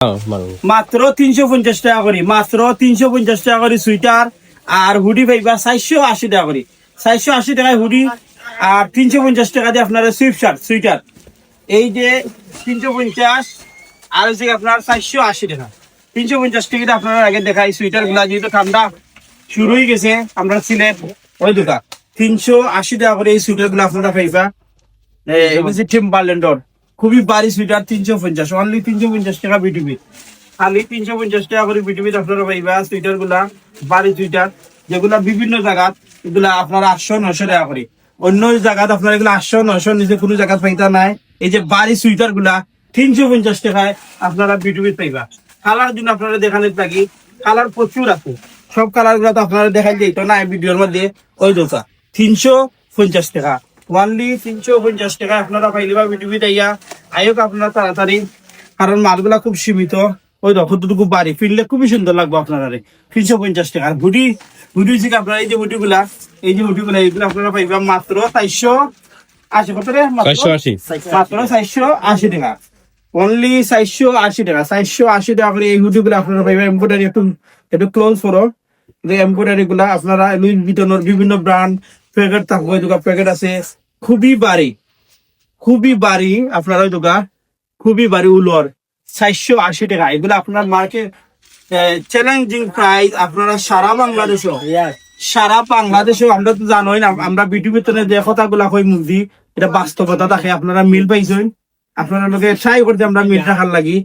মাত্র 350 টাকা করে, মাত্র 350 টাকা করে সুইটার। আর হুডি পাইবা 480 টাকা করে, 480 টাকায় হুডি। আর 350 টাকা দিয়ে আপনারা সুইফট শার্ট সুইটার, এই যে 350। আর হচ্ছে আপনার 480 টাকা। 350 টাকা আপনারা আগে দেখাই সুইটার গুলা, যেহেতু ঠান্ডা শুরু হয়ে গেছে আমরা সিলেট ওই দোকান 380 টাকা করে এই সুইটার গুলো আপনারা পাইবা। টিম্বারল্যান্ডর খুবই ভারী সুইটার 350, অনলি 350 টাকা বিটিবি, খালি 350 টাকা করে বিটিবি আপনারা পাইবা সুইটার গুলা। ভারী সুইটার যেগুলা বিভিন্ন জায়গাত এগুলা আপনারা 800-900 টাকা করে, অন্য জায়গাত আপনারা এগুলো 800-900 নিচে কোনো জায়গাত পাইতা নাই। এই যে ভারী সুইটার গুলা 350 টাকায় আপনারা বিটিবি পাইবা। কালার জন্য আপনারা দেখানো থাকি, কালার প্রচুর আছে, সব কালার গুলা তো আপনারা দেখাই দিত না ভিডিওর মধ্যে। ওই দোকা 350 টাকা, অনলি 350 টাকা আপনারা পাইলিবা বিটিভি তাইয়া। আয়োগ আপনারা তাড়াতাড়ি, কারণ মালগুলা খুব সীমিত। ওই কতটুকু বাড়ি ফিরলে খুবই সুন্দর লাগবে আপনারা। 350 টাকা। আর হুডি থেকে আপনারা এই যে হুডিগুলা, এইগুলো আপনারা পাইবা মাত্র 480 কত রে? মাত্র 480 টাকা, অনলি 480 টাকা। 480 টাকা করে এই হুডিগুলো আপনারা পাইবা। এমব্রয়ডারি একটু ক্লোজ করো, এমব্রয়ডারি গুলা আপনারা লুই ভিটনের বিভিন্ন ব্র্যান্ড প্যাকেট থাকবে, প্যাকেট আছে খুবই বাড়ি আপনার ওই দোকান খুবই বাড়ি উলোর 480 টাকা। এগুলো আপনার মার্কেট চ্যালেঞ্জিং প্রাইস। আপনারা সারা বাংলাদেশে আমরা তো জানোই না, আমরা বিটির ভিতরে যে কথাগুলা কই মুভি, এটা বাস্তবতা থাকে। আপনারা মিল পাইছেন, আপনারা লোকে ট্রাই করতে আমরা মিল রাখার লাগি।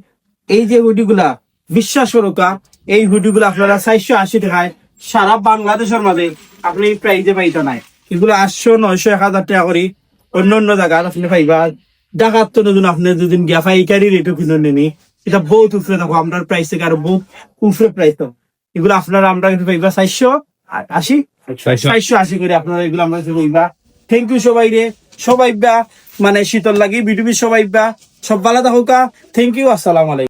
এই যে হুডিগুলা বিশ্বাস করুকা, এই হুডিগুলা আপনারা 480 টাকায় সারা বাংলাদেশের মাঝে আপনি প্রাইজে পাইতে নাই। এগুলো 800-900 1000 টাকা করে অন্য জায়গা আপনি পাইবা। ঢাকার তো নতুন আপনি দুদিন গিয়া পাইকারি রেটও কিনে নেনি, এটা বহুত উপরে থাকো আমরা প্রাইস থেকে, আরো বহুত উপরে প্রাইস তো। এগুলো আপনারা আমরা কিন্তু পাইবা 480 করে আপনারা এগুলো আমরা পাইবা। থ্যাংক ইউ সবাই রে, সবাই মানে শীতল লাগি বিটিভি সবাই সব ভালো থাকুকা। থ্যাংক ইউ, আসসালামু আলাইকুম।